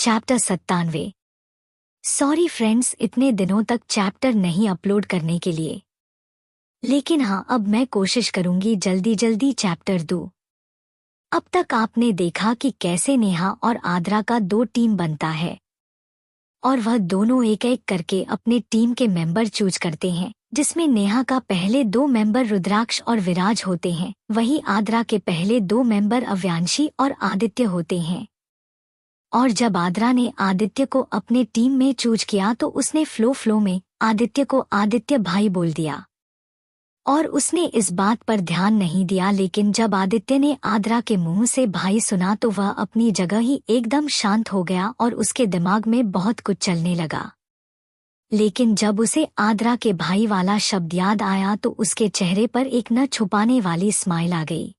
Chapter 97। Sorry friends, इतने दिनों तक चैप्टर नहीं अपलोड करने के लिए, लेकिन हाँ, अब मैं कोशिश करूंगी जल्दी जल्दी चैप्टर दूं। अब तक आपने देखा कि कैसे नेहा और आद्रा का दो टीम बनता है और वह दोनों एक एक करके अपने टीम के मेंबर चूज करते हैं, जिसमें नेहा का पहले दो मेंबर रुद्राक्ष और विराज होते हैं, वहीं आद्रा के पहले दो मेंबर अव्यांशी और आदित्य होते हैं। और जब आद्रा ने आदित्य को अपने टीम में चूज किया तो उसने फ्लो में आदित्य को आदित्य भाई बोल दिया और उसने इस बात पर ध्यान नहीं दिया, लेकिन जब आदित्य ने आद्रा के मुंह से भाई सुना तो वह अपनी जगह ही एकदम शांत हो गया और उसके दिमाग में बहुत कुछ चलने लगा। लेकिन जब उसे आद्रा के भाई वाला शब्द याद आया तो उसके चेहरे पर एक न छुपाने वाली स्माइल आ गई।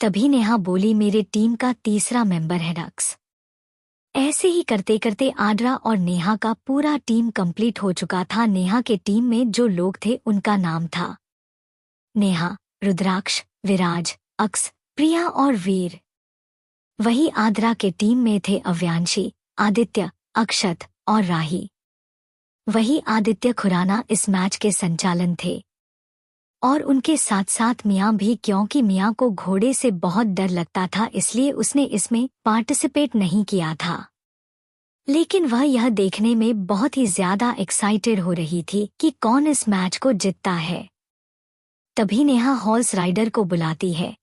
तभी नेहा बोली, मेरे टीम का तीसरा मेंबर है रक्स। ऐसे ही करते करते आद्रा और नेहा का पूरा टीम कंप्लीट हो चुका था। नेहा के टीम में जो लोग थे उनका नाम था नेहा, रुद्राक्ष, विराज, अक्स, प्रिया और वीर। वही आद्रा के टीम में थे अव्यांशी, आदित्य, अक्षत और राही। वही आदित्य खुराना इस मैच के संचालन थे और उनके साथ साथ मियाँ भी, क्योंकि मियाँ को घोड़े से बहुत डर लगता था, इसलिए उसने इसमें पार्टिसिपेट नहीं किया था। लेकिन वह यह देखने में बहुत ही ज्यादा एक्साइटेड हो रही थी कि कौन इस मैच को जीतता है। तभी नेहा हॉर्स राइडर को बुलाती है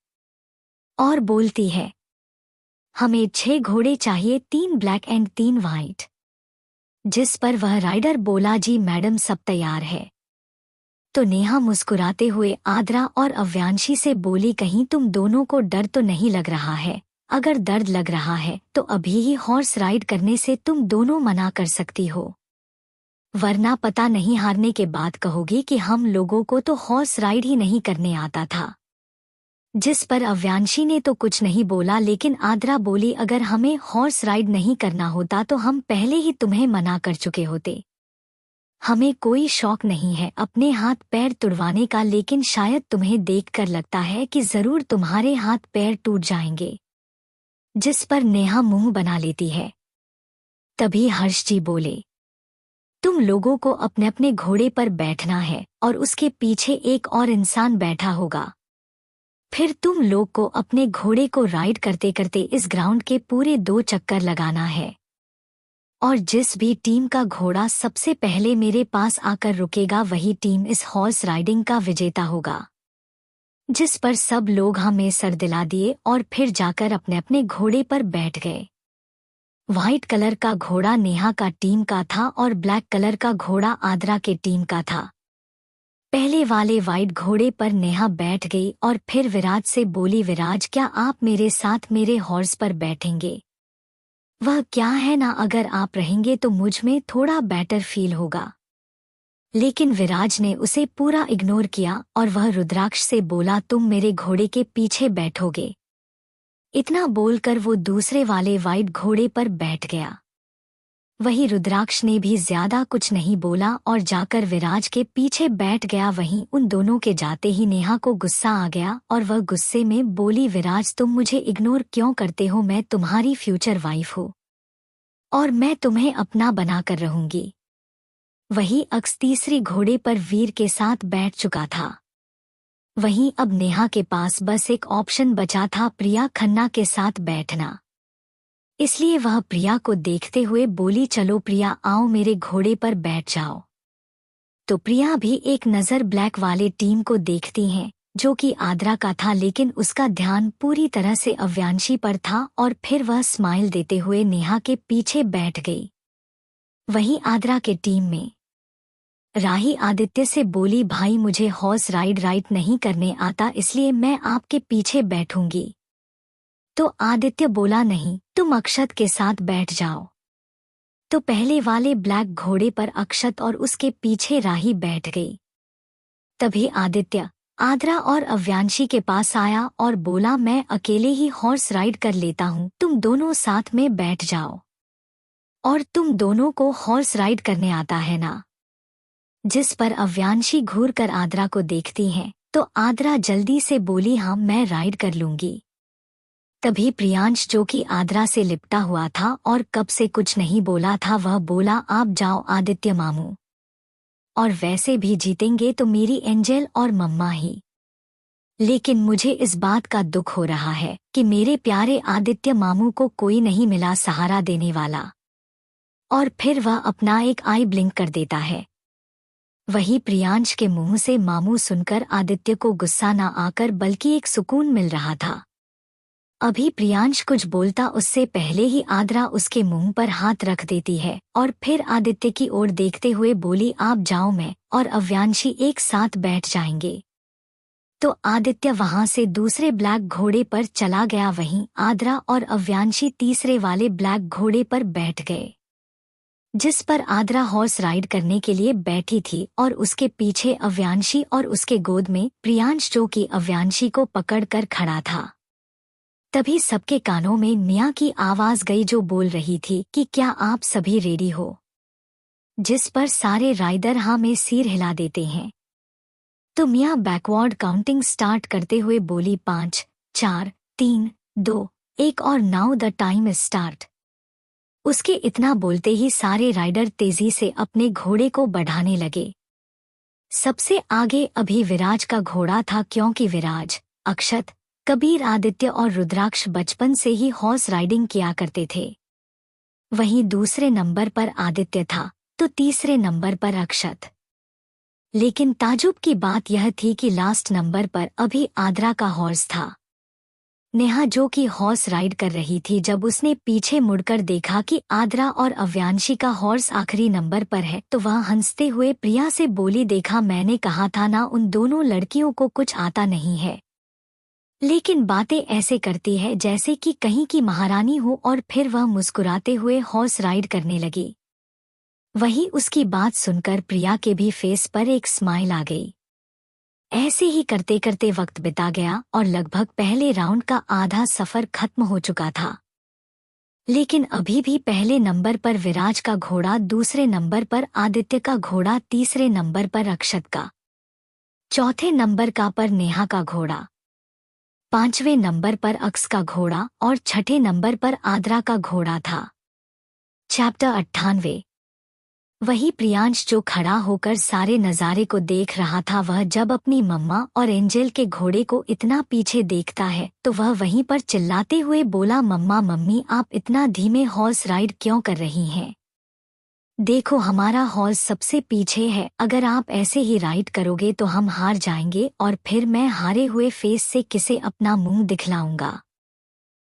और बोलती है, हमें 6 घोड़े चाहिए, 3 ब्लैक एंड 3 व्हाइट। जिस पर वह राइडर बोला, जी मैडम, सब तैयार है। तो नेहा मुस्कुराते हुए आद्रा और अव्यांशी से बोली, कहीं तुम दोनों को डर तो नहीं लग रहा है? अगर दर्द लग रहा है तो अभी ही हॉर्स राइड करने से तुम दोनों मना कर सकती हो, वरना पता नहीं हारने के बाद कहोगी कि हम लोगों को तो हॉर्स राइड ही नहीं करने आता था। जिस पर अव्यांशी ने तो कुछ नहीं बोला, लेकिन आद्रा बोली, अगर हमें हॉर्स राइड नहीं करना होता तो हम पहले ही तुम्हें मना कर चुके होते। हमें कोई शौक नहीं है अपने हाथ पैर तुड़वाने का, लेकिन शायद तुम्हें देखकर लगता है कि जरूर तुम्हारे हाथ पैर टूट जाएंगे। जिस पर नेहा मुंह बना लेती है। तभी हर्ष जी बोले, तुम लोगों को अपने अपने घोड़े पर बैठना है और उसके पीछे एक और इंसान बैठा होगा। फिर तुम लोग को अपने घोड़े को राइड करते करते इस ग्राउंड के पूरे 2 चक्कर लगाना है और जिस भी टीम का घोड़ा सबसे पहले मेरे पास आकर रुकेगा वही टीम इस हॉर्स राइडिंग का विजेता होगा। जिस पर सब लोग हमें सर दिला दिए और फिर जाकर अपने अपने घोड़े पर बैठ गए। व्हाइट कलर का घोड़ा नेहा का टीम का था और ब्लैक कलर का घोड़ा आद्रा के टीम का था। पहले वाले व्हाइट घोड़े पर नेहा बैठ गई और फिर विराज से बोली, विराज, क्या आप मेरे साथ मेरे हॉर्स पर बैठेंगे? वह क्या है ना, अगर आप रहेंगे तो मुझ में थोड़ा बेटर फील होगा। लेकिन विराज ने उसे पूरा इग्नोर किया और वह रुद्राक्ष से बोला, तुम मेरे घोड़े के पीछे बैठोगे। इतना बोलकर वो दूसरे वाले व्हाइट घोड़े पर बैठ गया। वही रुद्राक्ष ने भी ज्यादा कुछ नहीं बोला और जाकर विराज के पीछे बैठ गया। वहीं उन दोनों के जाते ही नेहा को गुस्सा आ गया और वह गुस्से में बोली, विराज, तुम मुझे इग्नोर क्यों करते हो? मैं तुम्हारी फ्यूचर वाइफ हूँ और मैं तुम्हें अपना बनाकर रहूंगी। वही अक्स तीसरी घोड़े पर वीर के साथ बैठ चुका था। वहीं अब नेहा के पास बस एक ऑप्शन बचा था, प्रिया खन्ना के साथ बैठना। इसलिए वह प्रिया को देखते हुए बोली, चलो प्रिया, आओ मेरे घोड़े पर बैठ जाओ। तो प्रिया भी एक नज़र ब्लैक वाले टीम को देखती हैं, जो कि आद्रा का था, लेकिन उसका ध्यान पूरी तरह से अव्यांशी पर था और फिर वह स्माइल देते हुए नेहा के पीछे बैठ गई। वहीं आद्रा के टीम में राही आदित्य से बोली, भाई, मुझे हॉर्स राइड नहीं करने आता, इसलिए मैं आपके पीछे बैठूंगी। तो आदित्य बोला, नहीं, तुम अक्षत के साथ बैठ जाओ। तो पहले वाले ब्लैक घोड़े पर अक्षत और उसके पीछे राही बैठ गई। तभी आदित्य आद्रा और अव्यांशी के पास आया और बोला, मैं अकेले ही हॉर्स राइड कर लेता हूँ, तुम दोनों साथ में बैठ जाओ। और तुम दोनों को हॉर्स राइड करने आता है ना? जिस पर अव्यांशी घूर कर आद्रा को देखती हैं तो आद्रा जल्दी से बोली, हाँ, मैं राइड कर लूंगी। तभी प्रियांश जो कि आद्रा से लिपटा हुआ था और कब से कुछ नहीं बोला था, वह बोला, आप जाओ आदित्य मामू, और वैसे भी जीतेंगे तो मेरी एंजल और मम्मा ही। लेकिन मुझे इस बात का दुख हो रहा है कि मेरे प्यारे आदित्य मामू को कोई नहीं मिला सहारा देने वाला। और फिर वह अपना एक आई ब्लिंक कर देता है। वही प्रियांश के मुंह से मामू सुनकर आदित्य को गुस्सा न आकर बल्कि एक सुकून मिल रहा था। अभी प्रियांश कुछ बोलता उससे पहले ही आद्रा उसके मुंह पर हाथ रख देती है और फिर आदित्य की ओर देखते हुए बोली, आप जाओ, मैं और अव्यांशी एक साथ बैठ जाएंगे। तो आदित्य वहां से दूसरे ब्लैक घोड़े पर चला गया, वहीं आद्रा और अव्यांशी तीसरे वाले ब्लैक घोड़े पर बैठ गए, जिस पर आद्रा हॉर्स राइड करने के लिए बैठी थी और उसके पीछे अव्यांशी और उसके गोद में प्रियांश जो कि अव्यांशी को पकड़कर खड़ा था। तभी सबके कानों में मियाँ की आवाज गई जो बोल रही थी कि क्या आप सभी रेडी हो, जिस पर सारे राइडर हाँ में सिर हिला देते हैं। तो मियाँ बैकवर्ड काउंटिंग स्टार्ट करते हुए बोली, 5, 4, 3, 2, 1 और now the time is start. उसके इतना बोलते ही सारे राइडर तेजी से अपने घोड़े को बढ़ाने लगे। सबसे आगे अभी विराज का घोड़ा था, क्योंकि विराज, अक्षत, कबीर, आदित्य और रुद्राक्ष बचपन से ही हॉर्स राइडिंग किया करते थे। वहीं दूसरे नंबर पर आदित्य था तो तीसरे नंबर पर अक्षत। लेकिन ताजुब की बात यह थी कि लास्ट नंबर पर अभी आद्रा का हॉर्स था। नेहा जो कि हॉर्स राइड कर रही थी, जब उसने पीछे मुड़कर देखा कि आद्रा और अव्यांशी का हॉर्स आखिरी नंबर पर है तो वह हंसते हुए प्रिया से बोली, देखा मैंने कहा था ना, उन दोनों लड़कियों को कुछ आता नहीं है, लेकिन बातें ऐसे करती है जैसे कि कहीं की महारानी हो। और फिर वह मुस्कुराते हुए हॉर्स राइड करने लगी। वही उसकी बात सुनकर प्रिया के भी फेस पर एक स्माइल आ गई। ऐसे ही करते करते वक्त बिता गया और लगभग पहले राउंड का आधा सफर खत्म हो चुका था। लेकिन अभी भी पहले नंबर पर विराज का घोड़ा, दूसरे नंबर पर आदित्य का घोड़ा, तीसरे नंबर पर अक्षत का, चौथे नंबर का पर नेहा का घोड़ा, पांचवें नंबर पर अक्स का घोड़ा और छठे नंबर पर आद्रा का घोड़ा था। चैप्टर 98। वही प्रियांश जो खड़ा होकर सारे नज़ारे को देख रहा था, वह जब अपनी मम्मा और एंजल के घोड़े को इतना पीछे देखता है तो वह वहीं पर चिल्लाते हुए बोला, मम्मा, मम्मी, आप इतना धीमे हॉर्स राइड क्यों कर रही हैं? देखो हमारा हॉर्स सबसे पीछे है, अगर आप ऐसे ही राइड करोगे तो हम हार जाएंगे और फिर मैं हारे हुए फेस से किसे अपना मुंह दिखलाऊंगा।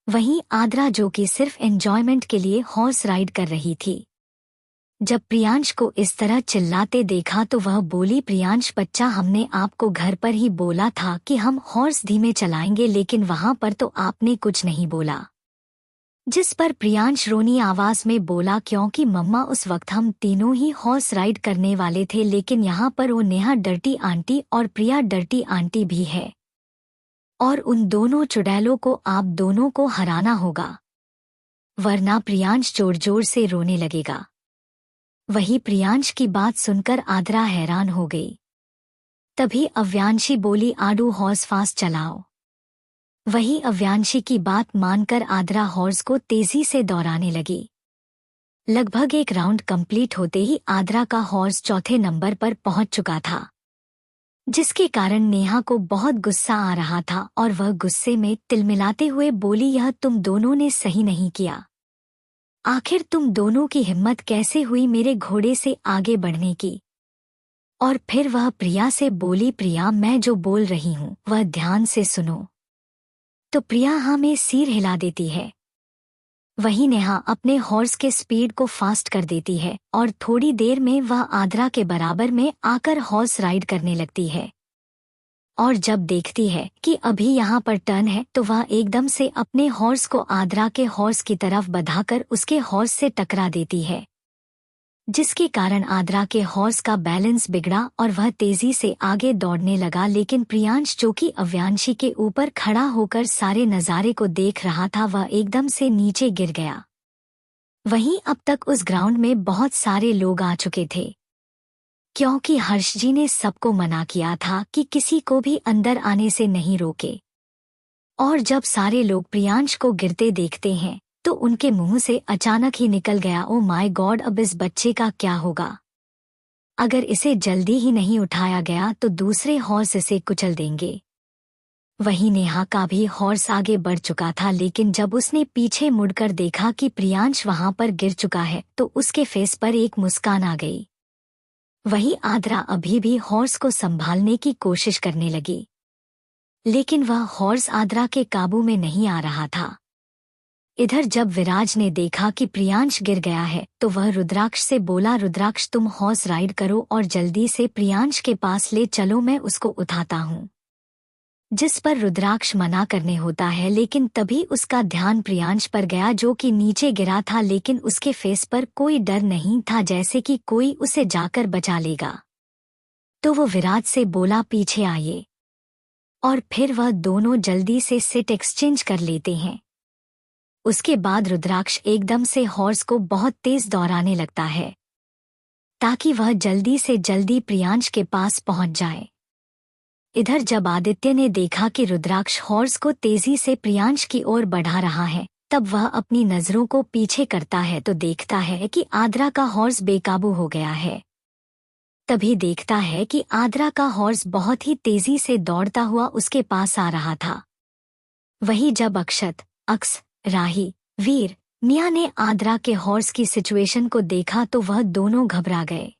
वहीं आद्रा जो कि सिर्फ एंजॉयमेंट के लिए हॉर्स राइड कर रही थी, जब प्रियांश को इस तरह चिल्लाते देखा तो वह बोली, प्रियांश बच्चा, हमने आपको घर पर ही बोला था कि हम हॉर्स धीमे चलाएंगे, लेकिन वहां पर तो आपने कुछ नहीं बोला। जिस पर प्रियांश रोनी आवाज में बोला, क्योंकि मम्मा उस वक्त हम तीनों ही हॉर्स राइड करने वाले थे, लेकिन यहाँ पर वो नेहा डर्टी आंटी और प्रिया डर्टी आंटी भी है और उन दोनों चुड़ैलों को आप दोनों को हराना होगा, वरना प्रियांश जोर जोर से रोने लगेगा। वही प्रियांश की बात सुनकर आद्रा हैरान हो गई। तभी अव्यांशी बोली, आडू हॉर्स फास्ट चलाओ। वही अव्यांशी की बात मानकर आद्रा हॉर्स को तेजी से दौड़ाने लगी। लगभग एक राउंड कंप्लीट होते ही आद्रा का हॉर्स चौथे नंबर पर पहुंच चुका था, जिसके कारण नेहा को बहुत गुस्सा आ रहा था और वह गुस्से में तिलमिलाते हुए बोली, यह तुम दोनों ने सही नहीं किया। आखिर तुम दोनों की हिम्मत कैसे हुई मेरे घोड़े से आगे बढ़ने की? और फिर वह प्रिया से बोली, प्रिया, मैं जो बोल रही हूँ वह ध्यान से सुनो। तो प्रिया हाँ में सिर हिला देती है। वहीं नेहा अपने हॉर्स के स्पीड को फास्ट कर देती है और थोड़ी देर में वह आद्रा के बराबर में आकर हॉर्स राइड करने लगती है। और जब देखती है कि अभी यहाँ पर टर्न है तो वह एकदम से अपने हॉर्स को आद्रा के हॉर्स की तरफ बढ़ाकर उसके हॉर्स से टकरा देती है, जिसके कारण आद्रा के हॉर्स का बैलेंस बिगड़ा और वह तेजी से आगे दौड़ने लगा। लेकिन प्रियांश जो कि अव्यांशी के ऊपर खड़ा होकर सारे नज़ारे को देख रहा था, वह एकदम से नीचे गिर गया। वहीं अब तक उस ग्राउंड में बहुत सारे लोग आ चुके थे, क्योंकि हर्ष जी ने सबको मना किया था कि किसी को भी अंदर आने से नहीं रोके। और जब सारे लोग प्रियांश को गिरते देखते हैं तो उनके मुंह से अचानक ही निकल गया, ओ माय गॉड, अब इस बच्चे का क्या होगा? अगर इसे जल्दी ही नहीं उठाया गया तो दूसरे हॉर्स इसे कुचल देंगे। वहीं नेहा का भी हॉर्स आगे बढ़ चुका था, लेकिन जब उसने पीछे मुड़कर देखा कि प्रियांश वहां पर गिर चुका है तो उसके फेस पर एक मुस्कान आ गई। वहीं आद्रा अभी भी हॉर्स को संभालने की कोशिश करने लगी, लेकिन वह हॉर्स आद्रा के काबू में नहीं आ रहा था। इधर जब विराज ने देखा कि प्रियांश गिर गया है तो वह रुद्राक्ष से बोला, रुद्राक्ष तुम हॉर्स राइड करो और जल्दी से प्रियांश के पास ले चलो, मैं उसको उठाता हूँ। जिस पर रुद्राक्ष मना करने होता है, लेकिन तभी उसका ध्यान प्रियांश पर गया जो कि नीचे गिरा था, लेकिन उसके फेस पर कोई डर नहीं था, जैसे कि कोई उसे जाकर बचा लेगा। तो वो विराज से बोला, पीछे आइए, और फिर वह दोनों जल्दी से सिट एक्सचेंज कर लेते हैं। उसके बाद रुद्राक्ष एकदम से हॉर्स को बहुत तेज दौड़ाने लगता है ताकि वह जल्दी से जल्दी प्रियांश के पास पहुंच जाए। इधर जब आदित्य ने देखा कि रुद्राक्ष हॉर्स को तेजी से प्रियांश की ओर बढ़ा रहा है, तब वह अपनी नजरों को पीछे करता है तो देखता है कि आद्रा का हॉर्स बेकाबू हो गया है। तभी देखता है कि आद्रा का हॉर्स बहुत ही तेजी से दौड़ता हुआ उसके पास आ रहा था। वहीं जब अक्षत, अक्स, राही, वीर, मिया ने आद्रा के हॉर्स की सिचुएशन को देखा तो वह दोनों घबरा गए।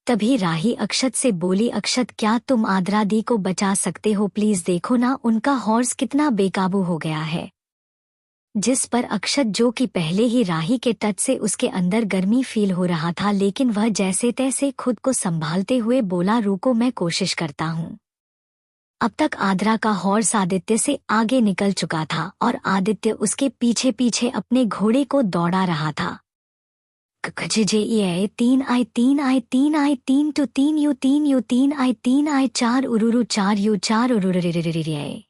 तभी राही अक्षत से बोली, अक्षत क्या तुम आद्रा दी को बचा सकते हो? प्लीज देखो ना, उनका हॉर्स कितना बेकाबू हो गया है। जिस पर अक्षत, जो कि पहले ही राही के टच से उसके अंदर गर्मी फील हो रहा था, लेकिन वह जैसे तैसे खुद को संभालते हुए बोला, रुको मैं कोशिश करता हूँ। अब तक आद्रा का हॉर्स आदित्य से आगे निकल चुका था और आदित्य उसके पीछे पीछे अपने घोड़े को दौड़ा रहा था। जे 3 आई 3 आई 3 आई 3 टू 3 यू 3 यू 3 आई 3 आई 4 उरुरु 4 यू 4 उरुरु।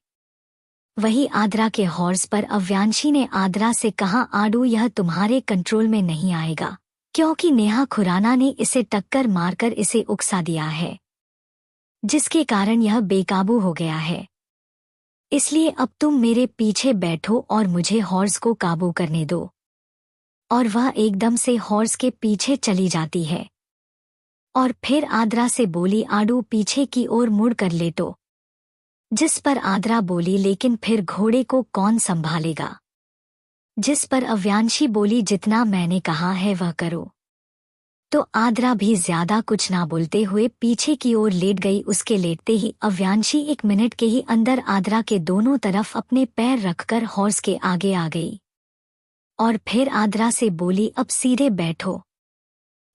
वही आद्रा के हॉर्स पर अव्यांशी ने आद्रा से कहा, आडू यह तुम्हारे कंट्रोल में नहीं आएगा, क्योंकि नेहा खुराना ने इसे टक्कर मारकर इसे उकसा दिया है, जिसके कारण यह बेकाबू हो गया है। इसलिए अब तुम मेरे पीछे बैठो और मुझे हॉर्स को काबू करने दो। और वह एकदम से हॉर्स के पीछे चली जाती है और फिर आद्रा से बोली, आडू पीछे की ओर मुड़ कर लेटो। जिस पर आद्रा बोली, लेकिन फिर घोड़े को कौन संभालेगा? जिस पर अव्यांशी बोली, जितना मैंने कहा है वह करो। तो आद्रा भी ज्यादा कुछ ना बोलते हुए पीछे की ओर लेट गई। उसके लेटते ही अव्यांशी 1 मिनट के ही अंदर आद्रा के दोनों तरफ अपने पैर रखकर हॉर्स के आगे आ गई और फिर आद्रा से बोली, अब सीधे बैठो।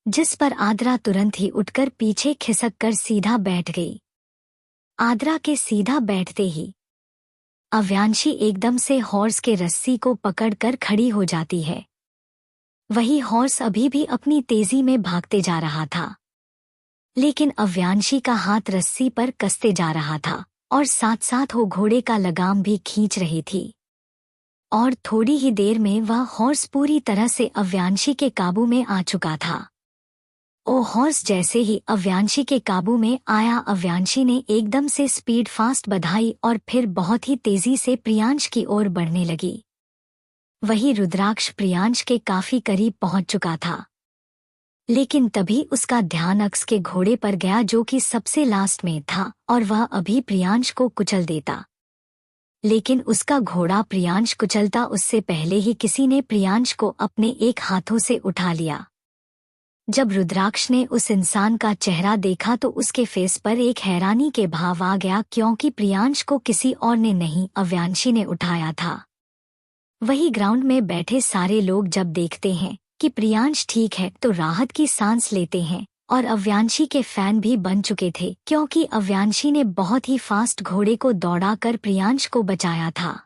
जिस पर आद्रा तुरंत ही उठकर पीछे खिसक कर सीधा बैठ गई। आद्रा के सीधा बैठते ही अव्यांशी एकदम से हॉर्स के रस्सी को पकड़कर खड़ी हो जाती है। वही हॉर्स अभी भी अपनी तेजी में भागते जा रहा था, लेकिन अव्यांशी का हाथ रस्सी पर कसते जा रहा था और साथ साथ वो घोड़े का लगाम भी खींच रही थी। और थोड़ी ही देर में वह हॉर्स पूरी तरह से अव्यांशी के काबू में आ चुका था। ओ हॉर्स जैसे ही अव्यांशी के काबू में आया, अव्यांशी ने एकदम से स्पीड फास्ट बढ़ाई और फिर बहुत ही तेजी से प्रियांश की ओर बढ़ने लगी। वही रुद्राक्ष प्रियांश के काफी करीब पहुंच चुका था, लेकिन तभी उसका ध्यान अक्स के घोड़े पर गया जो कि सबसे लास्ट में था और वह अभी प्रियांश को कुचल देता, लेकिन उसका घोड़ा प्रियांश कुचलता उससे पहले ही किसी ने प्रियांश को अपने एक हाथों से उठा लिया। जब रुद्राक्ष ने उस इंसान का चेहरा देखा तो उसके फेस पर एक हैरानी के भाव आ गया, क्योंकि प्रियांश को किसी और ने नहीं, अव्यांशी ने उठाया था। वही ग्राउंड में बैठे सारे लोग जब देखते हैं कि प्रियांश ठीक है तो राहत की सांस लेते हैं और अव्यांशी के फैन भी बन चुके थे, क्योंकि अव्यांशी ने बहुत ही फास्ट घोड़े को दौड़ाकर प्रियांश को बचाया था।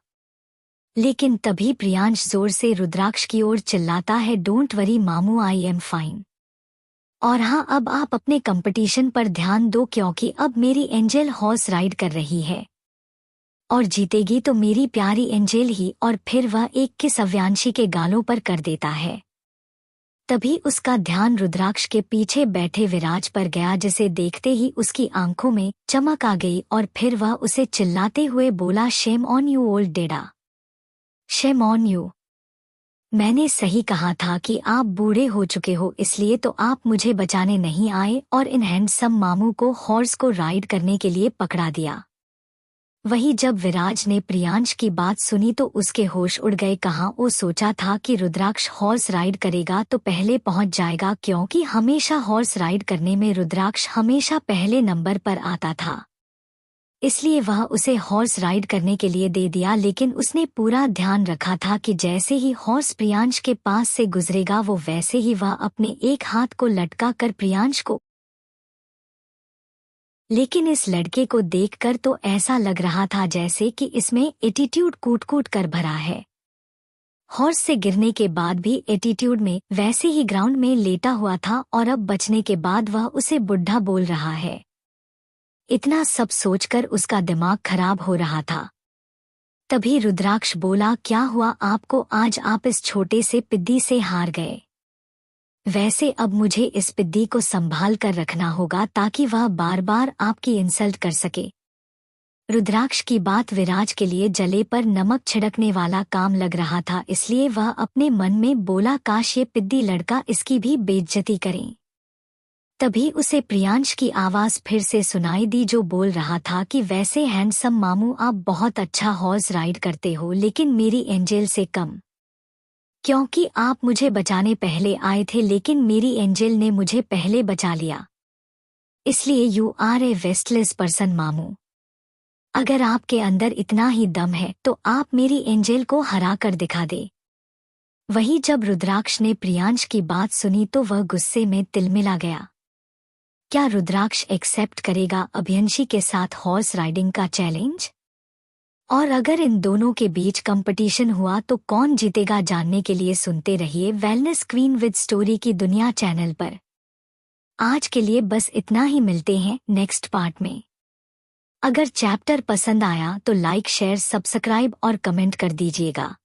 लेकिन तभी प्रियांश जोर से रुद्राक्ष की ओर चिल्लाता है, डोंट वरी मामू, आई एम फाइन। और हाँ, अब आप अपने कंपटीशन पर ध्यान दो, क्योंकि अब मेरी एंजेल हॉर्स राइड कर रही है और जीतेगी तो मेरी प्यारी एंजेल ही। और फिर वह एक किस अव्यांशी के गालों पर कर देता है। तभी उसका ध्यान रुद्राक्ष के पीछे बैठे विराज पर गया, जिसे देखते ही उसकी आंखों में चमक आ गई और फिर वह उसे चिल्लाते हुए बोला, shame on you old डेडा, shame on you. मैंने सही कहा था कि आप बूढ़े हो चुके हो, इसलिए तो आप मुझे बचाने नहीं आए और इन हैंडसम मामू को हॉर्स को राइड करने के लिए पकड़ा दिया। वहीं जब विराज ने प्रियांश की बात सुनी तो उसके होश उड़ गए। कहाँ वो सोचा था कि रुद्राक्ष हॉर्स राइड करेगा तो पहले पहुंच जाएगा, क्योंकि हमेशा हॉर्स राइड करने में रुद्राक्ष हमेशा पहले नंबर पर आता था, इसलिए वह उसे हॉर्स राइड करने के लिए दे दिया। लेकिन उसने पूरा ध्यान रखा था कि जैसे ही हॉर्स प्रियांश के पास से गुजरेगा वो वैसे ही वह अपने एक हाथ को लटका कर प्रियांश को, लेकिन इस लड़के को देखकर तो ऐसा लग रहा था जैसे कि इसमें एटीट्यूड कूट कूट कर भरा है। हॉर्स से गिरने के बाद भी एटीट्यूड में वैसे ही ग्राउंड में लेटा हुआ था और अब बचने के बाद वह उसे बुढ़ा बोल रहा है। इतना सब सोचकर उसका दिमाग खराब हो रहा था। तभी रुद्राक्ष बोला, क्या हुआ आपको, आज आप इस छोटे से पिद्दी से हार गए। वैसे अब मुझे इस पिद्दी को संभाल कर रखना होगा ताकि वह बार बार आपकी इंसल्ट कर सके। रुद्राक्ष की बात विराज के लिए जले पर नमक छिड़कने वाला काम लग रहा था, इसलिए वह अपने मन में बोला, काश ये पिद्दी लड़का इसकी भी बेइज्जती करे। तभी उसे प्रियांश की आवाज फिर से सुनाई दी, जो बोल रहा था कि वैसे हैंडसम मामू आप बहुत अच्छा हॉर्स राइड करते हो, लेकिन मेरी एंजेल से कम, क्योंकि आप मुझे बचाने पहले आए थे लेकिन मेरी एंजेल ने मुझे पहले बचा लिया, इसलिए you are a wasteless person मामू। अगर आपके अंदर इतना ही दम है तो आप मेरी एंजेल को हरा कर दिखा दे। वहीं जब रुद्राक्ष ने प्रियांश की बात सुनी तो वह गुस्से में तिलमिला गया। क्या रुद्राक्ष एक्सेप्ट करेगा अभियंशी के साथ हॉर्स राइडिंग का चैलेंज? और अगर इन दोनों के बीच कंपटीशन हुआ तो कौन जीतेगा? जानने के लिए सुनते रहिए वेलनेस क्वीन विद स्टोरी की दुनिया चैनल पर। आज के लिए बस इतना ही, मिलते हैं नेक्स्ट पार्ट में। अगर चैप्टर पसंद आया तो लाइक, शेयर, सब्सक्राइब और कमेंट कर दीजिएगा।